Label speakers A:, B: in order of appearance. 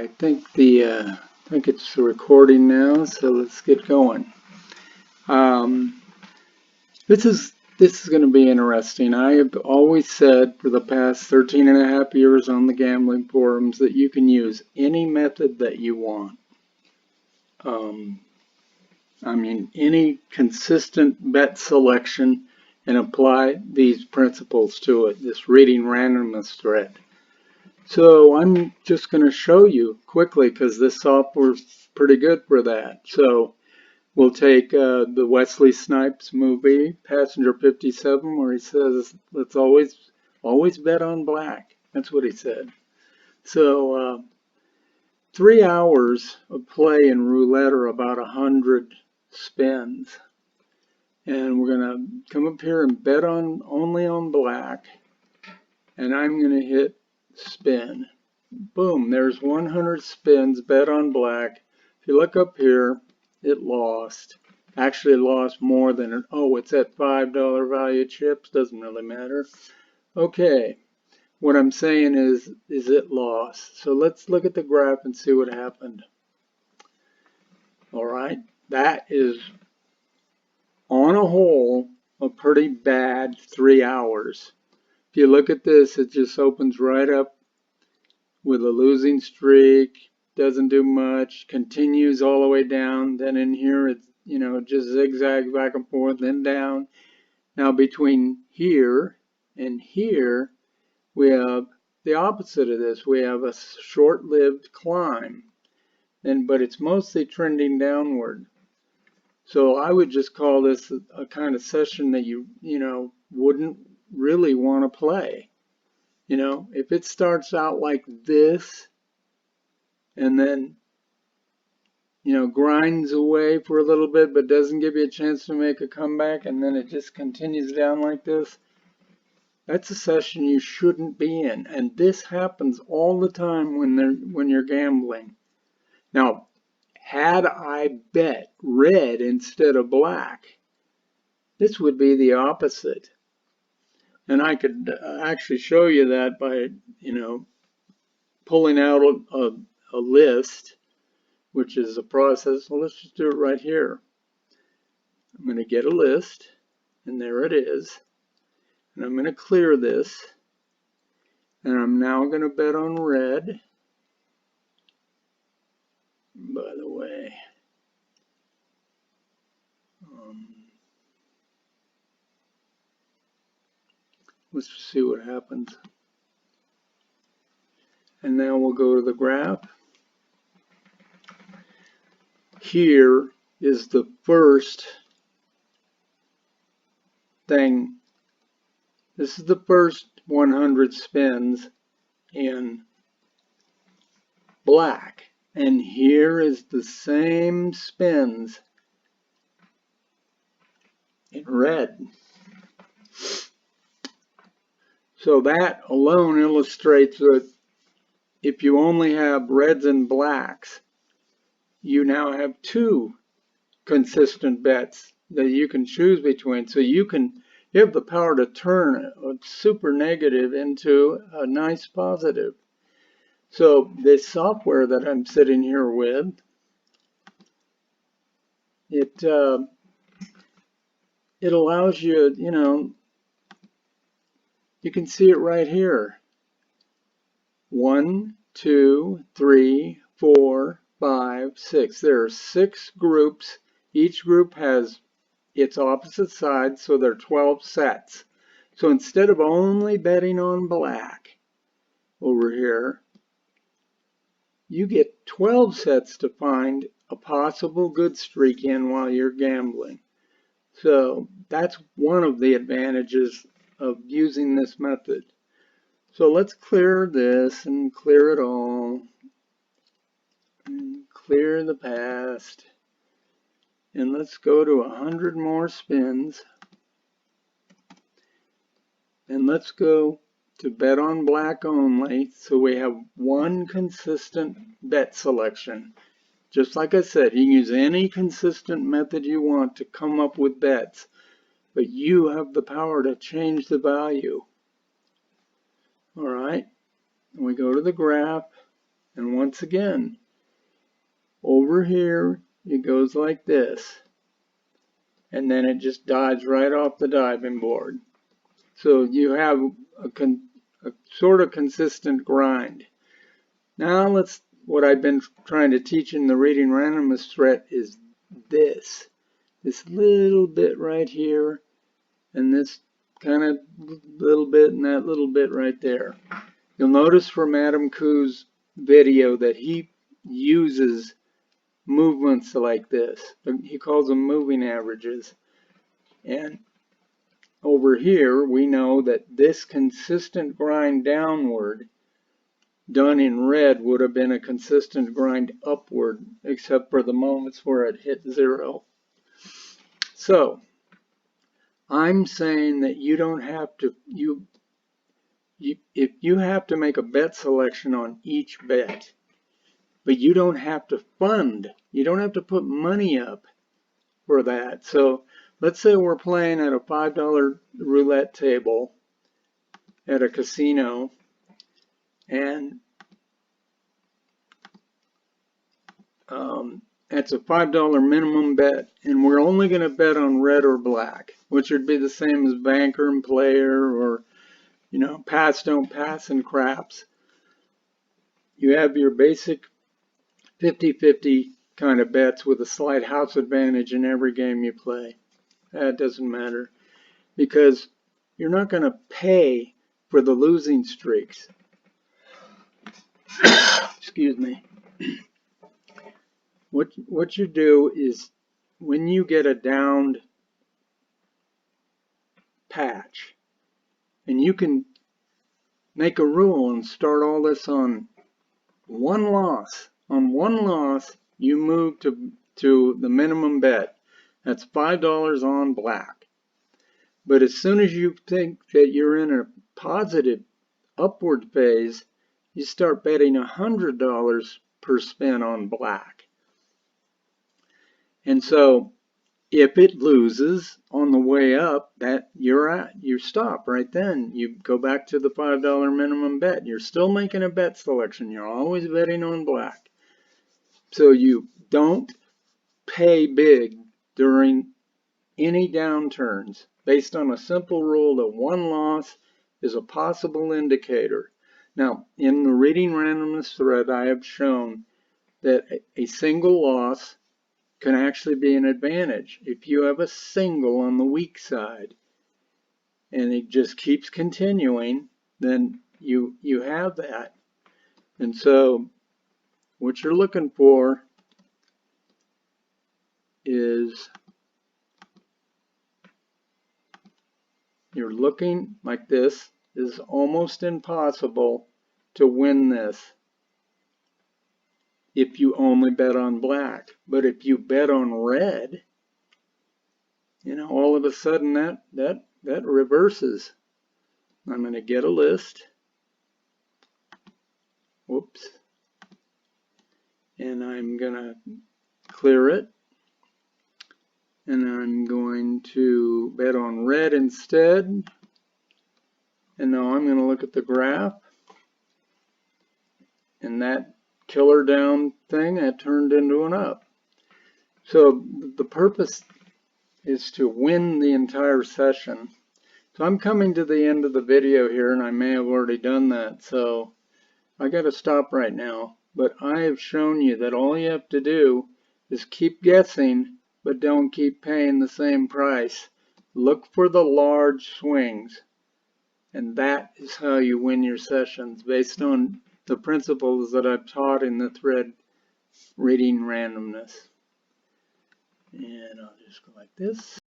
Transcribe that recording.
A: I think it's recording now, so let's get going. This is going to be interesting. I have always said for the past 13 and a half years on the gambling forums that you can use any method that you want. Any consistent bet selection, and apply these principles to it, this reading randomness thread. So I'm just going to show you quickly because this software is pretty good for that. So we'll take the Wesley Snipes movie, Passenger 57, where he says, let's always bet on black. That's what he said. So 3 hours of play in roulette are about 100 spins. And we're going to come up here and bet only on black. And I'm going to hit spin. Boom, there's 100 spins, bet on black. If you look up here, it lost. Actually, it lost more than, it's at $5 value chips, doesn't really matter. Okay, what I'm saying is it lost. So let's look at the graph and see what happened. All right, that is on a whole a pretty bad 3 hours. If you look at this, it just opens right up with a losing streak, doesn't do much, continues all the way down. Then in here, it's, just zigzags back and forth, then down. Now between here and here, we have the opposite of this. We have a short-lived climb, but it's mostly trending downward. So I would just call this a kind of session that you wouldn't really want to play. If it starts out like this and then, grinds away for a little bit but doesn't give you a chance to make a comeback, and then it just continues down like this, that's a session you shouldn't be in. And this happens all the time when you're gambling. Now, had I bet red instead of black, this would be the opposite. And I could actually show you that by, pulling out a list, which is a process. So let's just do it right here. I'm going to get a list, and there it is. And I'm going to clear this. And I'm now going to bet on red. By the way, let's see what happens. And now we'll go to the graph. Here is the first thing. This is the first 100 spins in black. And here is the same spins in red. So that alone illustrates that if you only have reds and blacks, you now have two consistent bets that you can choose between. So you have the power to turn a super negative into a nice positive. So this software that I'm sitting here with, it allows you, you can see it right here. 1, 2, 3, 4, 5, 6. There are 6 groups. Each group has its opposite side, so there are 12 sets. So instead of only betting on black over here, you get 12 sets to find a possible good streak in while you're gambling. So that's one of the advantages of using this method. So let's clear this and clear it all. And clear the past. And let's go to 100 more spins. And let's go to bet on black only. So we have one consistent bet selection. Just like I said, you can use any consistent method you want to come up with bets. But you have the power to change the value. All right, and we go to the graph, And once again, over here, it goes like this. And then it just dives right off the diving board. So you have a sort of consistent grind. Now what I've been trying to teach in the Reading Randomness thread is this little bit right here, and this kind of little bit and that little bit right there. You'll notice from Adam Koo's video that he uses movements like this. He calls them moving averages. And over here, we know that this consistent grind downward done in red would have been a consistent grind upward, except for the moments where it hit 0. So I'm saying that you don't have to, if you have to make a bet selection on each bet, but you don't have to you don't have to put money up for that. So let's say we're playing at a $5 roulette table at a casino, and it's a $5 minimum bet, and we're only going to bet on red or black, which would be the same as banker and player, or, you know, pass, don't pass, and craps. You have your basic 50-50 kind of bets with a slight house advantage in every game you play. That doesn't matter, because you're not going to pay for the losing streaks. Excuse me. What you do is, when you get a downed patch, and you can make a rule and start all this on one loss. On one loss, you move to the minimum bet. That's $5 on black. But as soon as you think that you're in a positive upward phase, you start betting $100 per spin on black. And so if it loses on the way up, that you stop right then. You go back to the $5 minimum bet. You're still making a bet selection. You're always betting on black. So you don't pay big during any downturns, based on a simple rule that one loss is a possible indicator. Now, in the Reading Randomness thread, I have shown that a single loss can actually be an advantage. If you have a single on the weak side and it just keeps continuing, then you have that. And so what you're looking for is, you're looking like this. Is almost impossible to win this if you only bet on black. But if you bet on red, you know, all of a sudden that reverses. I'm going to get a list. Whoops. And I'm going to clear it. And I'm going to bet on red instead. And now I'm going to look at the graph. And that killer down thing, that turned into an up. So the purpose is to win the entire session. So I'm coming to the end of the video here, and I may have already done that. So I got to stop right now. But I have shown you that all you have to do is keep guessing, but don't keep paying the same price. Look for the large swings. And that is how you win your sessions, based on the principles that I've taught in the thread Reading Randomness. And I'll just go like this.